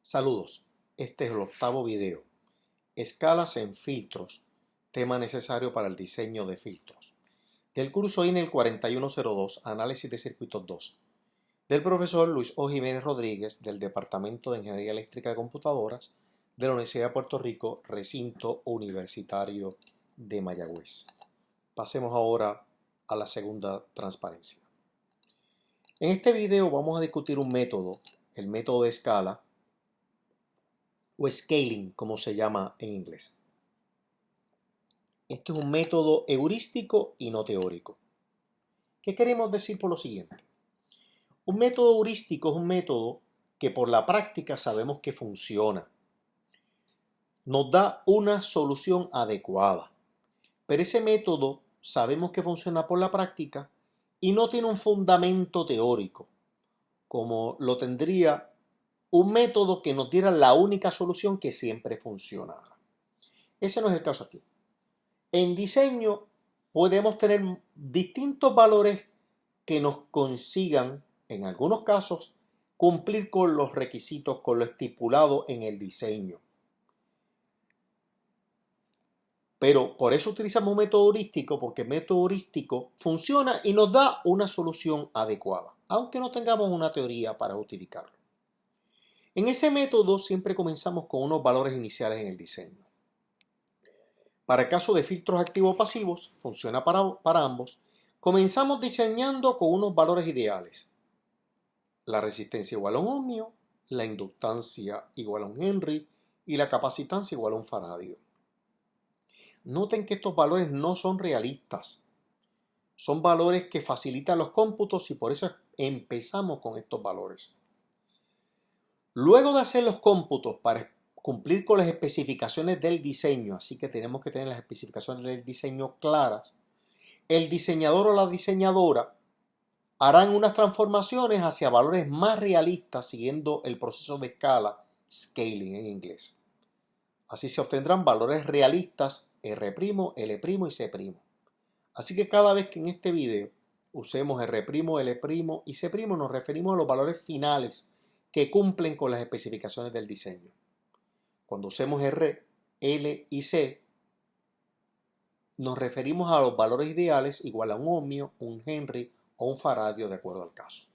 Saludos, este es el octavo video. Escalas en filtros, tema necesario para el diseño de filtros. Del curso INEL 4102, Análisis de Circuitos 2, del profesor Luis O. Jiménez Rodríguez, del Departamento de Ingeniería Eléctrica de Computadoras, de la Universidad de Puerto Rico, Recinto Universitario de Mayagüez. Pasemos ahora a la segunda transparencia. En este video vamos a discutir un método, el método de escala, o scaling, como se llama en inglés. Este es un método heurístico y no teórico. ¿Qué queremos decir por lo siguiente? Un método heurístico es un método que por la práctica sabemos que funciona. Nos da una solución adecuada. Pero ese método sabemos que funciona por la práctica y no tiene un fundamento teórico, como lo tendría un método que nos diera la única solución que siempre funcionara. Ese no es el caso aquí. En diseño podemos tener distintos valores que nos consigan, en algunos casos, cumplir con los requisitos, con lo estipulado en el diseño. Pero por eso utilizamos un método heurístico, porque el método heurístico funciona y nos da una solución adecuada, aunque no tengamos una teoría para justificarlo. En ese método siempre comenzamos con unos valores iniciales en el diseño. Para el caso de filtros activo-pasivos, funciona para ambos, comenzamos diseñando con unos valores ideales. La resistencia igual a un ohmio, la inductancia igual a un Henry y la capacitancia igual a un faradio. Noten que estos valores no son realistas. Son valores que facilitan los cómputos y por eso empezamos con estos valores. Luego de hacer los cómputos para cumplir con las especificaciones del diseño, así que tenemos que tener las especificaciones del diseño claras, el diseñador o la diseñadora harán unas transformaciones hacia valores más realistas siguiendo el proceso de escala, scaling en inglés. Así se obtendrán valores realistas R', L' y C'. Así que cada vez que en este video usemos R', L' y C', nos referimos a los valores finales que cumplen con las especificaciones del diseño. Cuando usemos R, L y C, nos referimos a los valores ideales igual a un ohmio, un Henry o un faradio de acuerdo al caso.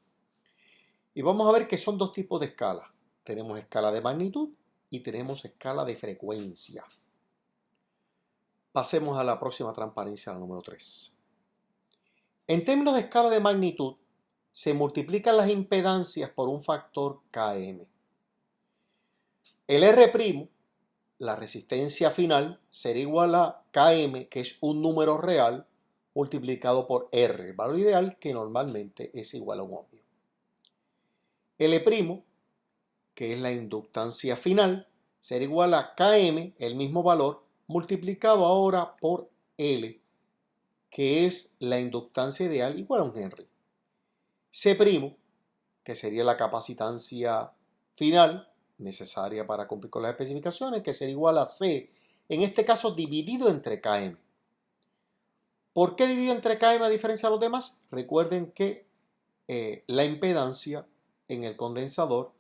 Y vamos a ver que son dos tipos de escala. Tenemos escala de magnitud y tenemos escala de frecuencia. Pasemos a la próxima transparencia, la número 3. En términos de escala de magnitud, se multiplican las impedancias por un factor Km. El R', la resistencia final, será igual a Km, que es un número real, multiplicado por R, el valor ideal, que normalmente es igual a un ohmio. L', que es la inductancia final, será igual a Km, el mismo valor, multiplicado ahora por L, que es la inductancia ideal, igual a un Henry. C', que sería la capacitancia final necesaria para cumplir con las especificaciones, que sería igual a C, en este caso dividido entre Km. ¿Por qué dividido entre Km a diferencia de los demás? Recuerden que la impedancia en el condensador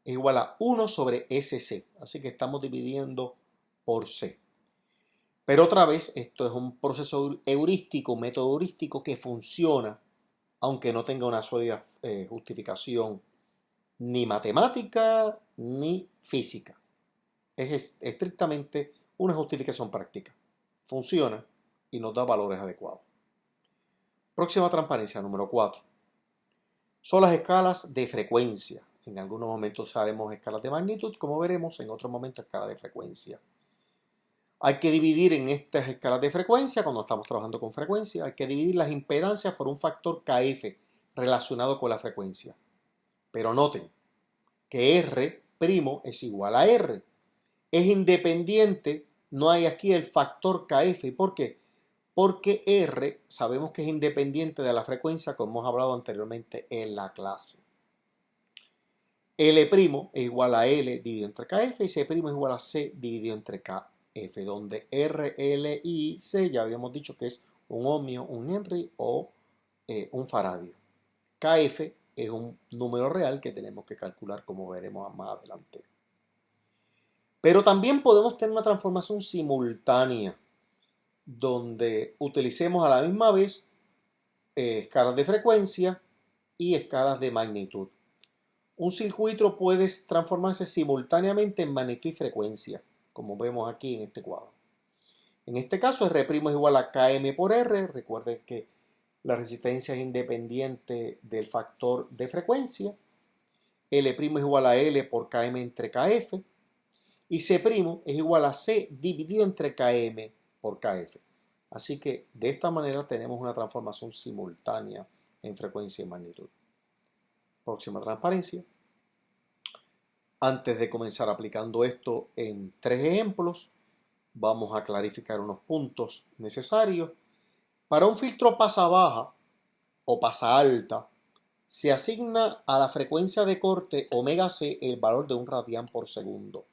es igual a 1 sobre SC, así que estamos dividiendo por C. Pero otra vez, esto es un proceso heurístico, un método heurístico que funciona, aunque no tenga una sólida justificación ni matemática ni física. Es estrictamente una justificación práctica. Funciona y nos da valores adecuados. Próxima transparencia, número 4. Son las escalas de frecuencia. En algunos momentos haremos escalas de magnitud, como veremos, en otros momentos escalas de frecuencia. Hay que dividir en estas escalas de frecuencia, cuando estamos trabajando con frecuencia, hay que dividir las impedancias por un factor Kf relacionado con la frecuencia. Pero noten que R' es igual a R. Es independiente, no hay aquí el factor Kf. ¿Por qué? Porque R sabemos que es independiente de la frecuencia, como hemos hablado anteriormente en la clase. L' es igual a L dividido entre Kf y C' es igual a C dividido entre Kf, donde R, L y C ya habíamos dicho que es un ohmio, un Henry o un faradio. Kf es un número real que tenemos que calcular como veremos más adelante. Pero también podemos tener una transformación simultánea, donde utilicemos a la misma vez escalas de frecuencia y escalas de magnitud. Un circuito puede transformarse simultáneamente en magnitud y frecuencia, como vemos aquí en este cuadro. En este caso, R' es igual a Km por R. Recuerden que la resistencia es independiente del factor de frecuencia. L' es igual a L por Km entre Kf. Y C' es igual a C dividido entre Km por Kf. Así que de esta manera tenemos una transformación simultánea en frecuencia y magnitud. Próxima transparencia. Antes de comenzar aplicando esto en 3 ejemplos, vamos a clarificar unos puntos necesarios. Para un filtro pasa baja o pasa alta, se asigna a la frecuencia de corte omega c el valor de 1 radián por segundo.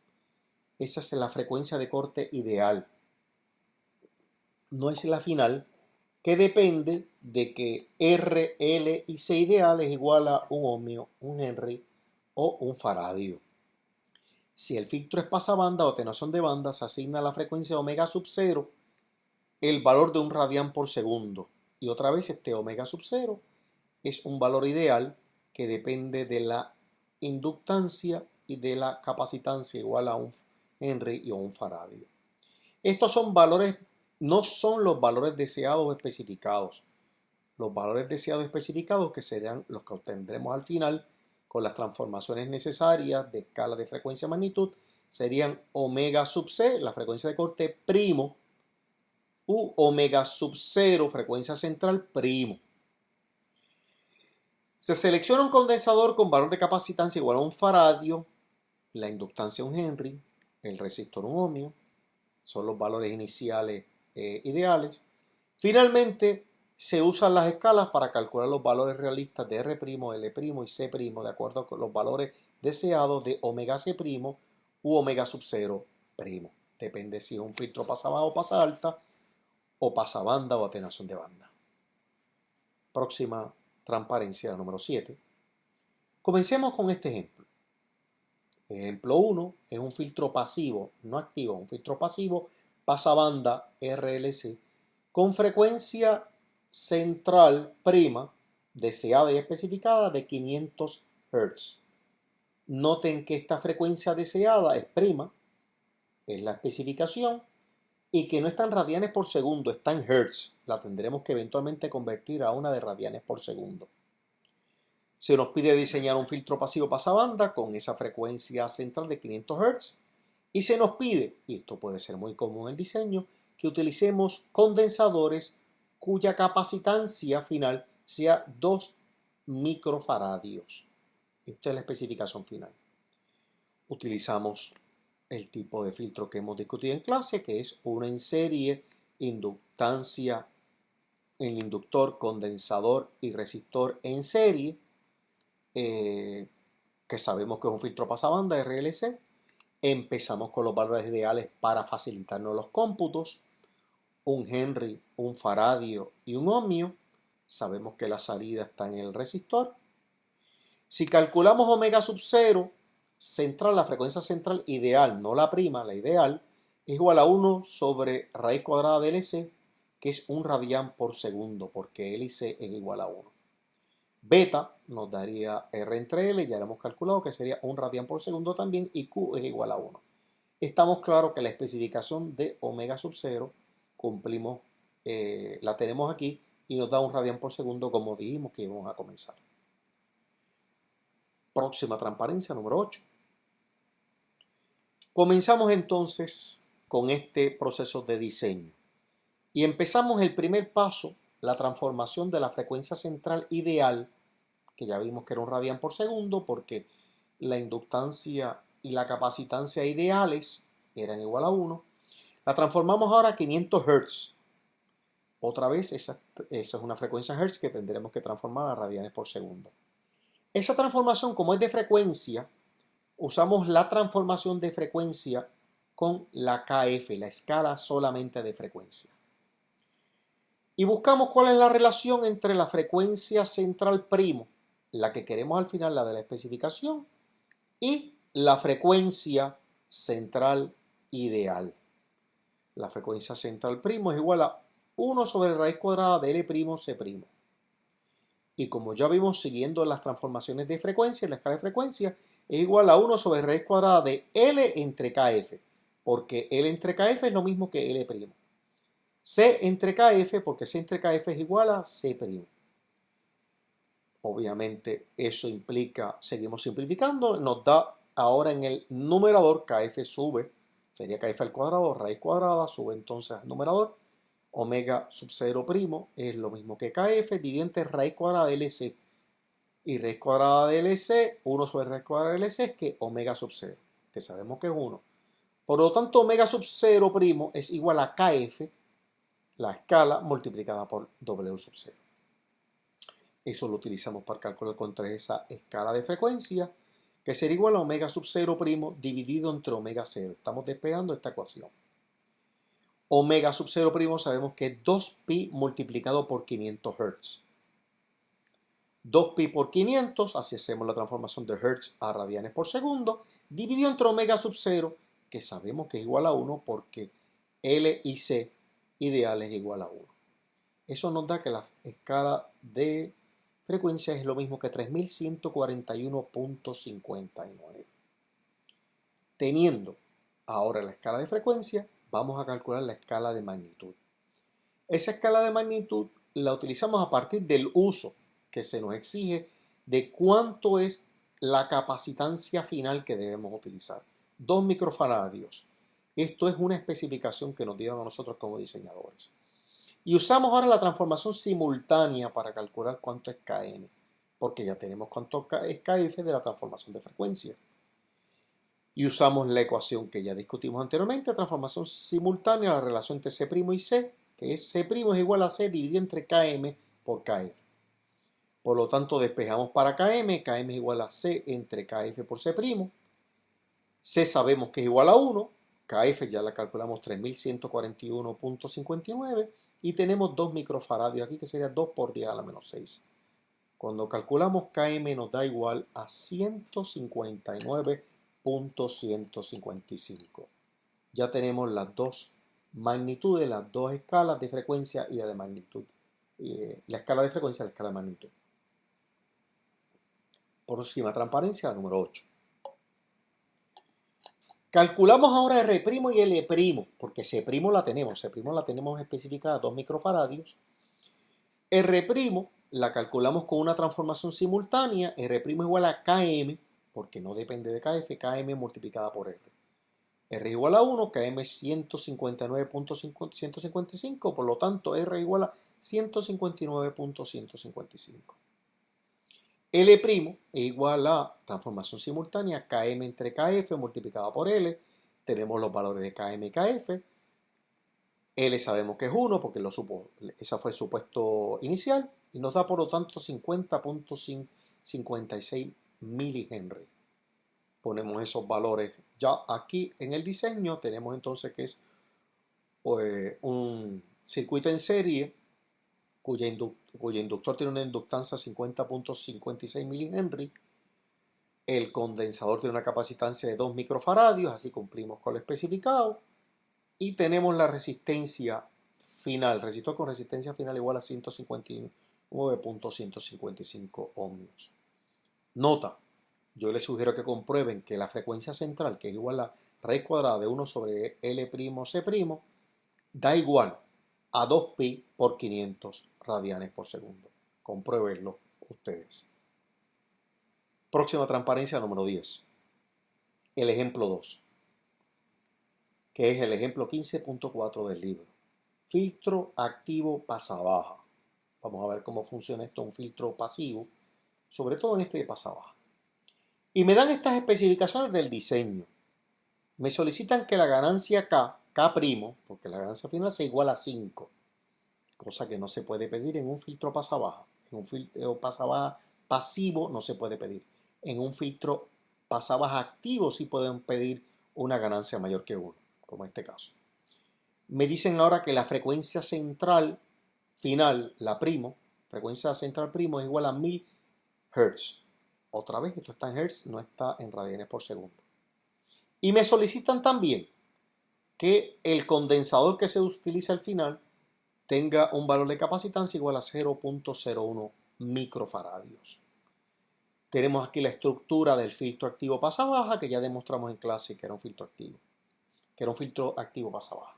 Esa es la frecuencia de corte ideal. No es la final, que depende de que R, L y C ideal es igual a 1 ohmio, 1 Henry o 1 faradio. Si el filtro es pasabanda o atenuación de banda, se asigna a la frecuencia omega sub 0 el valor de 1 radián por segundo. Y otra vez este omega sub 0 es un valor ideal que depende de la inductancia y de la capacitancia igual a 1 Henry y a 1 faradio. Estos son valores, no son los valores deseados o especificados. Los valores deseados especificados, que serán los que obtendremos al final con las transformaciones necesarias de escala de frecuencia y magnitud, serían omega sub c, la frecuencia de corte primo, u omega sub 0, frecuencia central primo. Se selecciona un condensador con valor de capacitancia igual a 1 faradio, la inductancia 1 Henry, el resistor 1 ohmio, son los valores iniciales ideales. Finalmente, se usan las escalas para calcular los valores realistas de R', L' y C', de acuerdo con los valores deseados de omega C' u omega sub 0'. Depende si es un filtro pasa baja o pasa alta, o pasa banda o atenuación de banda. Próxima transparencia, número 7. Comencemos con este ejemplo. Ejemplo 1 es un filtro pasivo, no activo, un filtro pasivo pasabanda RLC con frecuencia central prima deseada y especificada de 500 Hz. Noten que esta frecuencia deseada es prima, es la especificación, y que no está en radianes por segundo, está en Hz. La tendremos que eventualmente convertir a una de radianes por segundo. Se nos pide diseñar un filtro pasivo pasabanda con esa frecuencia central de 500 Hz. Y se nos pide, y esto puede ser muy común en el diseño, que utilicemos condensadores cuya capacitancia final sea 2 microfaradios. Esta es la especificación final. Utilizamos el tipo de filtro que hemos discutido en clase, que es uno en serie, inductancia en inductor, condensador y resistor en serie, que sabemos que es un filtro pasabanda RLC. Empezamos con los valores ideales para facilitarnos los cómputos. 1 Henry, 1 faradio y 1 ohmio. Sabemos que la salida está en el resistor. Si calculamos omega sub 0, central, la frecuencia central ideal, no la prima, la ideal, es igual a 1 sobre raíz cuadrada de LC, que es 1 radián por segundo, porque L y C es igual a 1. Beta nos daría R entre L, ya lo hemos calculado, que sería 1 radián por segundo también, y Q es igual a 1. Estamos claros que la especificación de omega sub 0 cumplimos, la tenemos aquí y nos da 1 radián por segundo como dijimos que íbamos a comenzar. Próxima transparencia, número 8. Comenzamos entonces con este proceso de diseño y empezamos el primer paso, la transformación de la frecuencia central ideal, que ya vimos que era 1 radián por segundo porque la inductancia y la capacitancia ideales eran igual a 1. La transformamos ahora a 500 Hz. Otra vez, esa es una frecuencia Hz que tendremos que transformar a radianes por segundo. Esa transformación, como es de frecuencia, usamos la transformación de frecuencia con la KF, la escala solamente de frecuencia. Y buscamos cuál es la relación entre la frecuencia central primo, la que queremos al final, la de la especificación, y la frecuencia central ideal. La frecuencia central primo es igual a 1 sobre raíz cuadrada de L primo C primo. Y como ya vimos siguiendo las transformaciones de frecuencia, la escala de frecuencia es igual a 1 sobre raíz cuadrada de L entre KF, porque L entre KF es lo mismo que L primo. C entre KF, porque C entre KF es igual a C primo. Obviamente eso implica, seguimos simplificando, nos da ahora en el numerador KF sube, sería KF al cuadrado, raíz cuadrada, sube entonces al numerador, omega sub 0 primo es lo mismo que KF, dividido entre raíz cuadrada de LC. Y raíz cuadrada de LC, 1 sobre raíz cuadrada de LC es que omega sub 0, que sabemos que es 1. Por lo tanto, omega sub 0 primo es igual a KF, la escala, multiplicada por W sub 0. Eso lo utilizamos para calcular contra esa escala de frecuencia, que sería igual a omega sub 0 primo dividido entre omega 0. Estamos despegando esta ecuación. Omega sub 0 primo sabemos que es 2pi multiplicado por 500 Hz. 2pi por 500, así hacemos la transformación de Hz a radianes por segundo, dividido entre omega sub 0, que sabemos que es igual a 1 porque L y C ideal es igual a 1. Eso nos da que la escala de frecuencia es lo mismo que 3141.59. Teniendo ahora la escala de frecuencia, vamos a calcular la escala de magnitud. Esa escala de magnitud la utilizamos a partir del uso que se nos exige de cuánto es la capacitancia final que debemos utilizar. 2 microfaradios. Esto es una especificación que nos dieron a nosotros como diseñadores. Y usamos ahora la transformación simultánea para calcular cuánto es Km, porque ya tenemos cuánto es Kf de la transformación de frecuencia. Y usamos la ecuación que ya discutimos anteriormente, transformación simultánea, la relación entre C' y C, que es C' es igual a C dividido entre Km por Kf. Por lo tanto, despejamos para Km, Km es igual a C entre Kf por C'. C sabemos que es igual a 1, Kf ya la calculamos 3141.59 y tenemos 2 microfaradios aquí, que sería 2 por 10 a la menos 6. Cuando calculamos Km nos da igual a 159.155. Ya tenemos las dos magnitudes, las dos escalas de frecuencia y la de magnitud. La escala de frecuencia y la escala de magnitud. Próxima transparencia, la número 8. Calculamos ahora R' y L', porque C' la tenemos. C' la tenemos especificada a 2 microfaradios. R' la calculamos con una transformación simultánea. R' es igual a Km, porque no depende de Kf, Km multiplicada por R. R es igual a 1, Km es 159.155, por lo tanto R es igual a 159.155. L' es igual a transformación simultánea Km entre Kf multiplicada por L. Tenemos los valores de Km y Kf. L sabemos que es 1 porque ese fue el supuesto inicial y nos da por lo tanto 50.56 milihenry. Ponemos esos valores ya aquí en el diseño. Tenemos entonces que es un circuito en serie cuyo inductor tiene una inductancia de 50.56 milihenry. El condensador tiene una capacitancia de 2 microfaradios, así cumplimos con lo especificado. Y tenemos la resistencia final, resistor con resistencia final igual a 159.155 ohmios. Nota, yo les sugiero que comprueben que la frecuencia central, que es igual a raíz cuadrada de 1 sobre L' C', da igual a 2pi por 500 radianes por segundo. Compruébenlo ustedes. Próxima transparencia número 10. El ejemplo 2, que es el ejemplo 15.4 del libro. Filtro activo pasa-baja. Vamos a ver cómo funciona esto, un filtro pasivo, sobre todo en este de pasa-baja. Y me dan estas especificaciones del diseño. Me solicitan que la ganancia K', porque la ganancia final sea igual a 5, cosa que no se puede pedir en un filtro pasa-baja. En un filtro pasa-baja pasivo no se puede pedir. En un filtro pasa-baja activo sí pueden pedir una ganancia mayor que 1, como en este caso. Me dicen ahora que la frecuencia central final, frecuencia central primo es igual a 1000 Hz. Otra vez, esto está en Hz, no está en radianes por segundo. Y me solicitan también que el condensador que se utiliza al final tenga un valor de capacitancia igual a 0.01 microfaradios. Tenemos aquí la estructura del filtro activo pasa baja, que ya demostramos en clase que era un filtro activo pasa baja.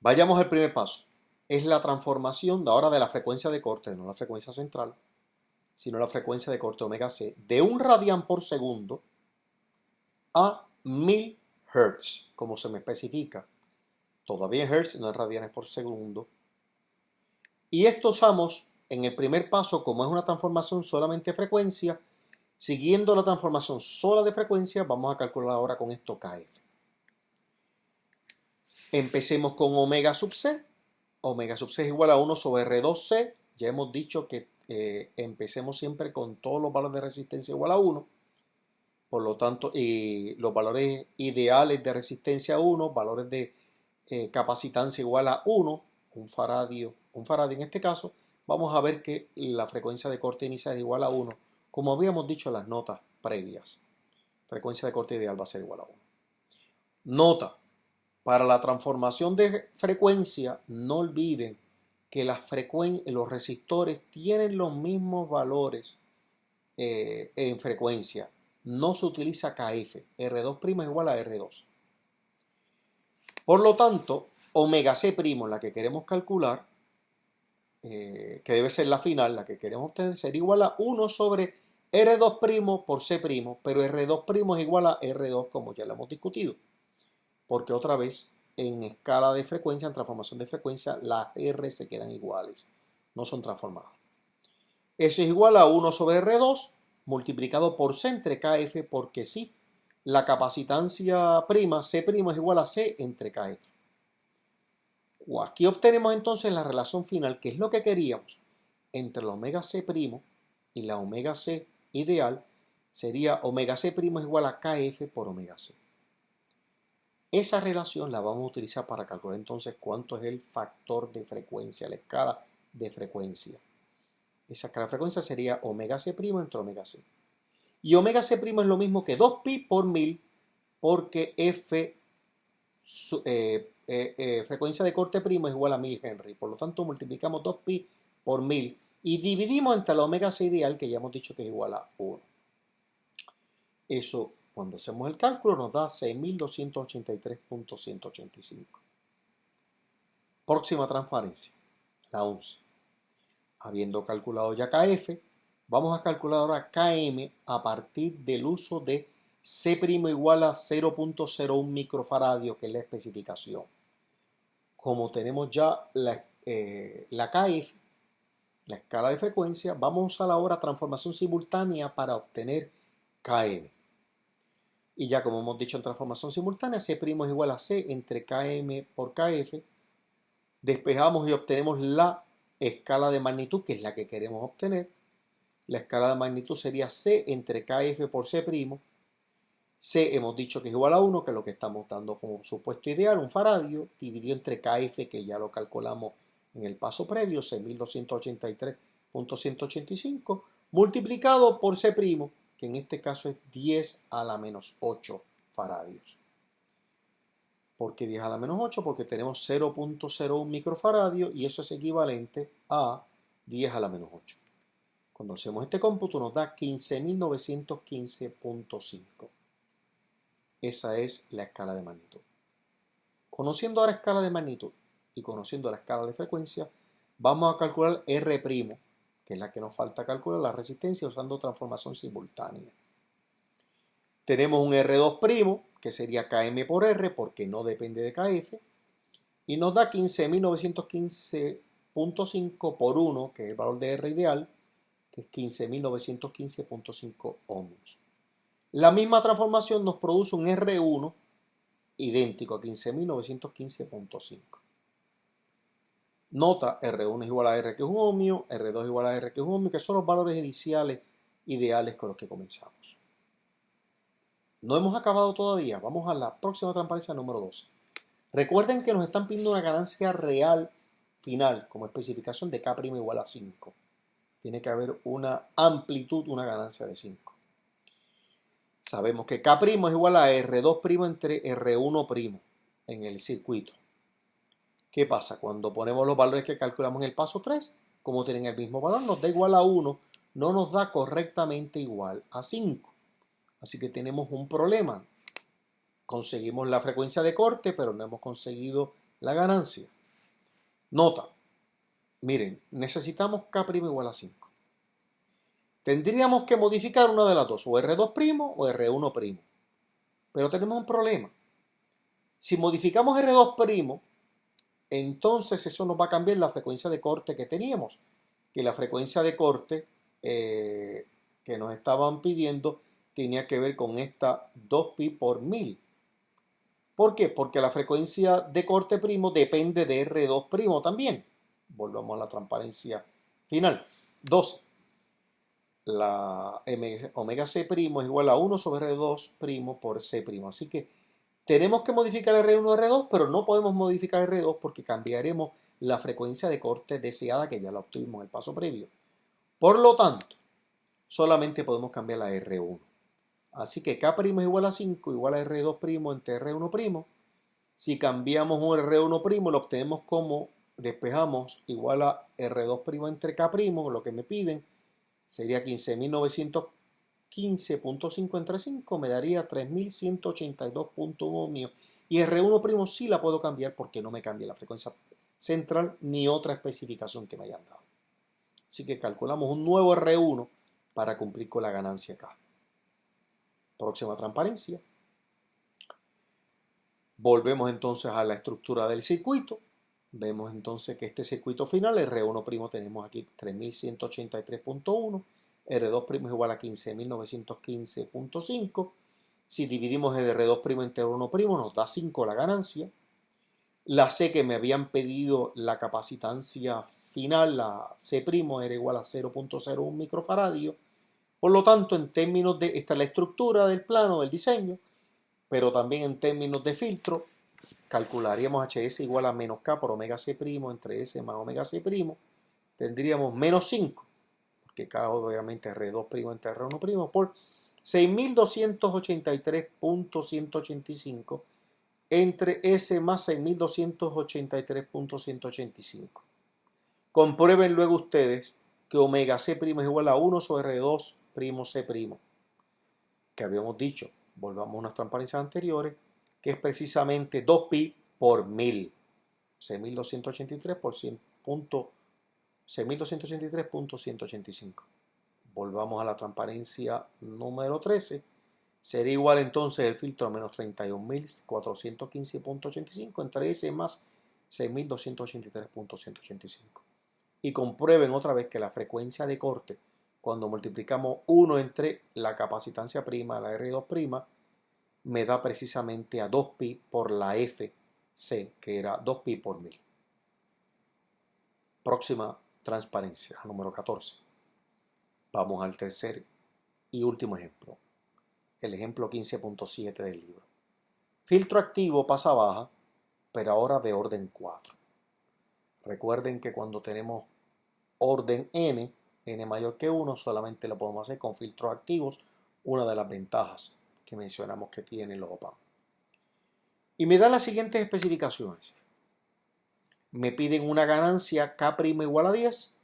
Vayamos al primer paso. Es la transformación de ahora de la frecuencia de corte, no la frecuencia central, sino la frecuencia de corte omega C, de 1 radián por segundo a 1000 Hz, como se me especifica. Todavía en Hz, no en radianes por segundo. Y esto usamos en el primer paso, como es una transformación solamente de frecuencia, siguiendo la transformación sola de frecuencia, vamos a calcular ahora con esto KF. Empecemos con omega sub C. Omega sub C es igual a 1 sobre R2C. Ya hemos dicho que empecemos siempre con todos los valores de resistencia igual a 1. Por lo tanto, los valores ideales de resistencia a 1, valores de capacitancia igual a 1, un faradio en este caso, vamos a ver que la frecuencia de corte inicial es igual a 1, como habíamos dicho en las notas previas. Frecuencia de corte ideal va a ser igual a 1. Nota, para la transformación de frecuencia, no olviden que los resistores tienen los mismos valores en frecuencia. No se utiliza KF, R2' es igual a R2. Por lo tanto, omega C', la que queremos calcular, que debe ser la final, la que queremos obtener, sería igual a 1 sobre R2' por C', pero R2' es igual a R2 como ya lo hemos discutido. Porque otra vez, en escala de frecuencia, en transformación de frecuencia, las R se quedan iguales, no son transformadas. Eso es igual a 1 sobre R2 multiplicado por C entre KF, porque sí, la capacitancia prima, C' es igual a C entre KF. Aquí obtenemos entonces la relación final, que es lo que queríamos, entre la omega C' y la omega C ideal, sería omega C' es igual a KF por omega C. Esa relación la vamos a utilizar para calcular entonces cuánto es el factor de frecuencia, la escala de frecuencia. Esa escala de frecuencia sería omega C' entre omega C. Y omega C' es lo mismo que 2pi por 1000, porque frecuencia de corte primo es igual a 1000 Henry. Por lo tanto, multiplicamos 2pi por 1000 y dividimos entre la omega C ideal, que ya hemos dicho que es igual a 1. Eso, cuando hacemos el cálculo, nos da 6283.185. Próxima transparencia, la 11. Habiendo calculado ya KF, vamos a calcular ahora KM a partir del uso de C' igual a 0.01 microfaradio, que es la especificación. Como tenemos ya la KF, la escala de frecuencia, vamos a usar ahora transformación simultánea para obtener KM. Y ya como hemos dicho en transformación simultánea, C' es igual a C entre KM por KF. Despejamos y obtenemos la escala de magnitud, que es la que queremos obtener. La escala de magnitud sería C entre KF por C'. C hemos dicho que es igual a 1, que es lo que estamos dando como supuesto ideal, un faradio, dividido entre KF, que ya lo calculamos en el paso previo, 6283.185, multiplicado por C', que en este caso es 10 a la menos 8 faradios. ¿Por qué 10 a la menos 8? Porque tenemos 0.01 microfaradios y eso es equivalente a 10 a la menos 8. Cuando hacemos este cómputo nos da 15.915.5. Esa es la escala de magnitud. Conociendo ahora la escala de magnitud y conociendo la escala de frecuencia, vamos a calcular R', que es la que nos falta calcular, la resistencia usando transformación simultánea. Tenemos un R2', que sería KM por R, porque no depende de KF, y nos da 15.915.5 por 1, que es el valor de R ideal, que es 15.915.5 ohmios. La misma transformación nos produce un R1 idéntico a 15.915.5. Nota, R1 es igual a R, que es un ohmio, R2 es igual a R, que es un ohmio, que son los valores iniciales ideales con los que comenzamos. No hemos acabado todavía, vamos a la próxima transparencia número 12. Recuerden que nos están pidiendo una ganancia real final como especificación de K' igual a 5. Tiene que haber una amplitud, una ganancia de 5. Sabemos que K' es igual a R2' entre R1' en el circuito. ¿Qué pasa? Cuando ponemos los valores que calculamos en el paso 3, como tienen el mismo valor, nos da igual a 1, no nos da correctamente igual a 5. Así que tenemos un problema. Conseguimos la frecuencia de corte, pero no hemos conseguido la ganancia. Nota, miren, necesitamos K' igual a 5. Tendríamos que modificar una de las dos, o R2' o R1'. Pero tenemos un problema. Si modificamos R2', entonces eso nos va a cambiar la frecuencia de corte que teníamos. Que la frecuencia de corte que nos estaban pidiendo tenía que ver con esta 2pi por 1000. ¿Por qué? Porque la frecuencia de corte primo depende de R2' también. Volvamos a la transparencia final. 12. La omega C' es igual a 1 sobre R2' por C'. Así que tenemos que modificar R1 y R2, pero no podemos modificar R2 porque cambiaremos la frecuencia de corte deseada que ya la obtuvimos en el paso previo. Por lo tanto, solamente podemos cambiar la R1. Así que K' es igual a 5, igual a R2' entre R1'. Si cambiamos un R1', lo obtenemos como despejamos igual a R2' entre K', lo que me piden sería 15.915.5 entre 5, me daría 3.182.1 ohmios. Y R1' sí la puedo cambiar porque no me cambia la frecuencia central ni otra especificación que me hayan dado. Así que calculamos un nuevo R1 para cumplir con la ganancia acá. Próxima transparencia. Volvemos entonces a la estructura del circuito. Vemos entonces que este circuito final, R1' tenemos aquí 3183.1, R2' es igual a 15.915.5. Si dividimos el R2' entre R1' nos da 5 la ganancia. La C que me habían pedido la capacitancia final, la C' era igual a 0.01 microfaradio. Por lo tanto, en términos de, esta es la estructura del plano, del diseño, pero también en términos de filtro, calcularíamos HS igual a menos K por omega C' entre S más omega C'. Tendríamos menos 5, porque K obviamente es R2' entre R1' por 6.283.185 entre S más 6.283.185. Comprueben luego ustedes que omega C' es igual a 1 sobre R2' C', que habíamos dicho, volvamos a unas transparencias anteriores, que es precisamente 2pi por 1000, 6.283 por 6.283.185. Volvamos a la transparencia número 13. Sería igual entonces el filtro a menos 31.415.85 entre S más 6.283.185. Y comprueben otra vez que la frecuencia de corte, cuando multiplicamos 1 entre la capacitancia prima, la R2', me da precisamente a 2pi por la FC, que era 2pi por 1000. Próxima transparencia, número 14. Vamos al tercer y último ejemplo, el ejemplo 15.7 del libro. Filtro activo pasa baja, pero ahora de orden 4. Recuerden que cuando tenemos orden n mayor que 1, solamente lo podemos hacer con filtros activos, una de las ventajas que mencionamos que tienen los OPAM. Y me dan las siguientes especificaciones. Me piden una ganancia K' igual a 10.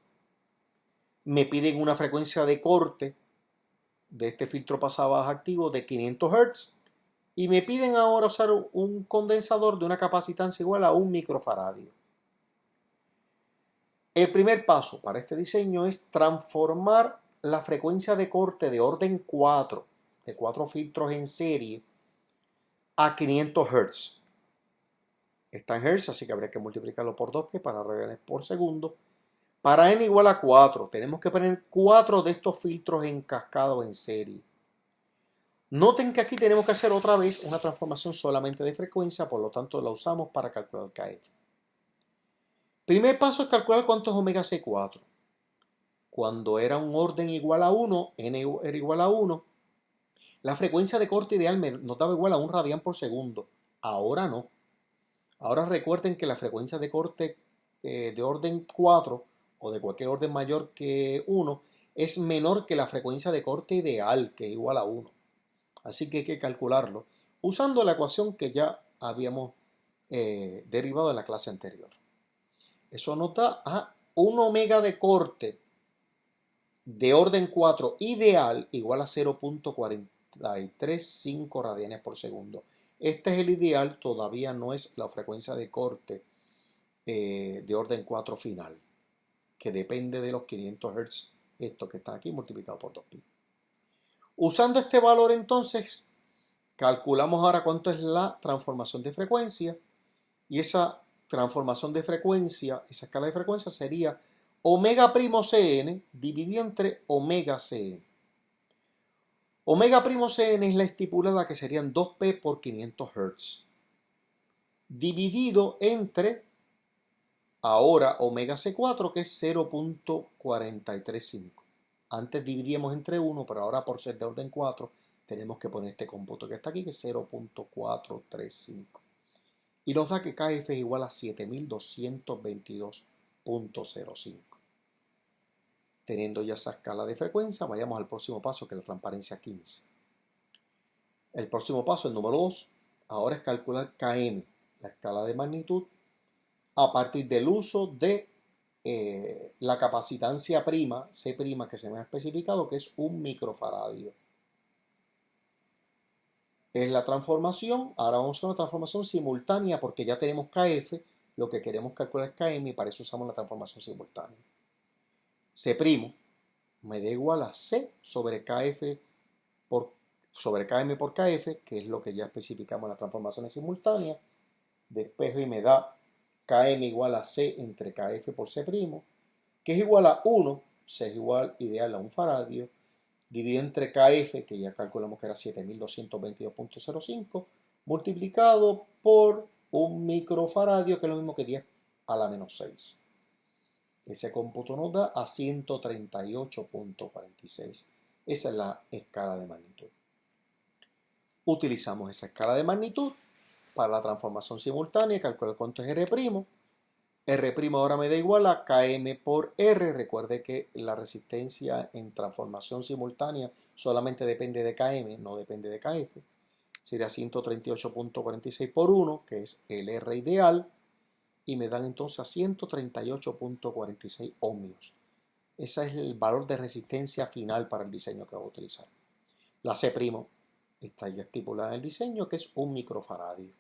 Me piden una frecuencia de corte de este filtro pasabaja activo de 500 Hz. Y me piden ahora usar un condensador de una capacitancia igual a 1 microfaradio. El primer paso para este diseño es transformar la frecuencia de corte de orden 4, de 4 filtros en serie, a 500 Hz. Está en Hz, así que habría que multiplicarlo por 2 para radianes por segundo. Para n igual a 4, tenemos que poner 4 de estos filtros en cascada o en serie. Noten que aquí tenemos que hacer otra vez una transformación solamente de frecuencia, por lo tanto la usamos para calcular KF. Primer paso es calcular cuánto es omega C4. Cuando era un orden igual a 1, n era igual a 1, la frecuencia de corte ideal nos daba igual a 1 radián por segundo. Ahora no. Ahora recuerden que la frecuencia de corte de orden 4 o de cualquier orden mayor que 1 es menor que la frecuencia de corte ideal, que es igual a 1. Así que hay que calcularlo usando la ecuación que ya habíamos derivado en la clase anterior. Eso nos da a 1 omega de corte de orden 4 ideal igual a 0.435 radianes por segundo. Este es el ideal, todavía no es la frecuencia de corte de orden 4 final, que depende de los 500 Hz, esto que está aquí multiplicado por 2pi. Usando este valor entonces, calculamos ahora cuánto es la transformación de frecuencia, y esa transformación de frecuencia, esa escala de frecuencia sería omega primo Cn dividido entre omega Cn. Omega primo Cn es la estipulada, que serían 2p por 500 Hz, dividido entre ahora omega C4, que es 0.435. Antes dividíamos entre 1, pero ahora por ser de orden 4 tenemos que poner este cómputo que está aquí, que es 0.435. Y nos da que KF es igual a 7222.05. Teniendo ya esa escala de frecuencia, vayamos al próximo paso, que es la transparencia 15. El próximo paso, el número 2, ahora es calcular Km, la escala de magnitud, a partir del uso de la capacitancia prima, C', que se me ha especificado, que es 1 microfaradio. Es la transformación, ahora vamos a hacer una transformación simultánea porque ya tenemos KF, lo que queremos calcular es KM y para eso usamos la transformación simultánea. C' me da igual a C sobre KF sobre KM por KF, que es lo que ya especificamos en las transformaciones simultáneas. Despejo y me da Km igual a C entre KF por C', que es igual a 1, C es igual ideal a 1 faradio, dividido entre KF, que ya calculamos que era 7222.05, multiplicado por 1 microfaradio, que es lo mismo que 10 a la menos 6. Ese cómputo nos da a 138.46. Esa es la escala de magnitud. Utilizamos esa escala de magnitud para la transformación simultánea, calcular cuánto es R'. R' ahora me da igual a Km por R. Recuerde que la resistencia en transformación simultánea solamente depende de Km, no depende de Kf. Sería 138.46 por 1, que es el R ideal, y me dan entonces a 138.46 ohmios. Ese es el valor de resistencia final para el diseño que voy a utilizar. La C' está ya estipulada en el diseño, que es 1 microfaradio.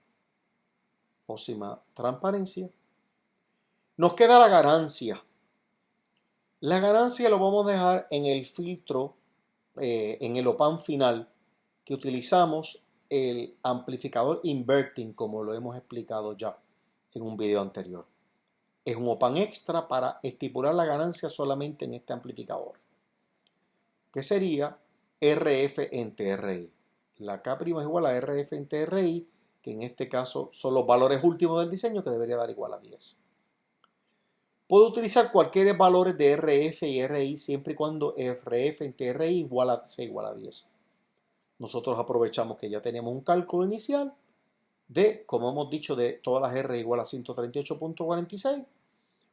Próxima transparencia. Nos queda la ganancia. La ganancia lo vamos a dejar en el filtro, en el OPAMP final, que utilizamos el amplificador inverting, como lo hemos explicado ya en un video anterior. Es un OPAMP extra para estipular la ganancia solamente en este amplificador, que sería RF entre RI. La K' es igual a RF entre RI, que en este caso son los valores últimos del diseño, que debería dar igual a 10. Puedo utilizar cualquier valores de RF y RI siempre y cuando RF entre RI sea igual a 10. Nosotros aprovechamos que ya tenemos un cálculo inicial de, como hemos dicho, de todas las R igual a 138.46.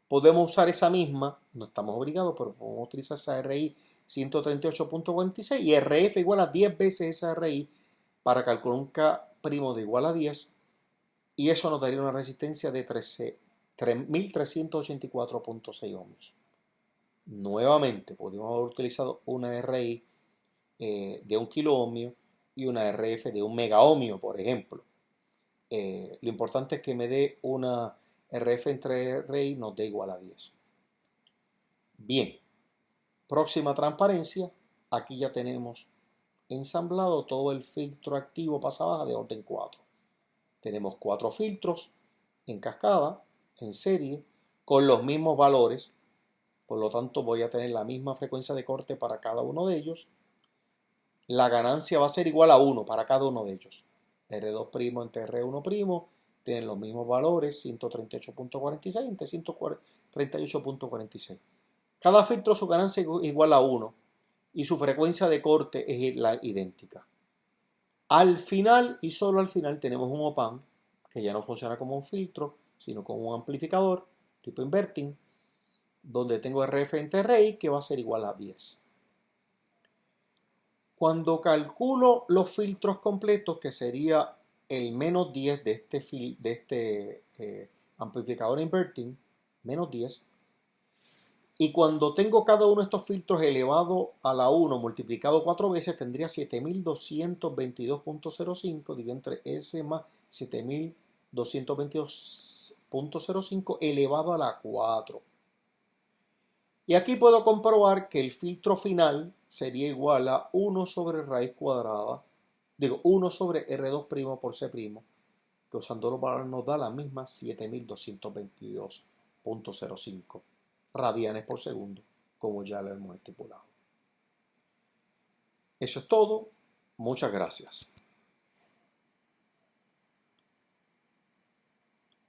Podemos usar esa misma, no estamos obligados, pero podemos utilizar esa RI 138.46 y RF igual a 10 veces esa RI para calcular un K' de igual a 10, y eso nos daría una resistencia de 3.384.6 ohmios. Nuevamente, podríamos haber utilizado una RI de 1 kiloohmio y una RF de 1 megaohmio, por ejemplo. Lo importante es que me dé una RF entre RI nos dé igual a 10. Bien, próxima transparencia. Aquí ya tenemos ensamblado todo el filtro activo pasa-baja de orden 4. Tenemos 4 filtros en cascada, en serie, con los mismos valores. Por lo tanto, voy a tener la misma frecuencia de corte para cada uno de ellos. La ganancia va a ser igual a 1 para cada uno de ellos. R2' entre R1' tienen los mismos valores, 138.46 entre 138.46. Cada filtro su ganancia es igual a 1 y su frecuencia de corte es la idéntica. Al final y solo al final tenemos un OPAMP que ya no funciona como un filtro, sino como un amplificador tipo inverting, donde tengo RF entre RI que va a ser igual a 10. Cuando calculo los filtros completos, que sería el menos 10 de este amplificador inverting, menos 10, y cuando tengo cada uno de estos filtros elevado a la 1 multiplicado 4 veces, tendría 7222.05 dividido entre S más 7222.05 elevado a la 4. Y aquí puedo comprobar que el filtro final sería igual a 1 sobre raíz cuadrada, 1 sobre R2' por C', que usando los valores nos da la misma 7222.05 radianes por segundo, como ya lo hemos estipulado. Eso es todo. Muchas gracias.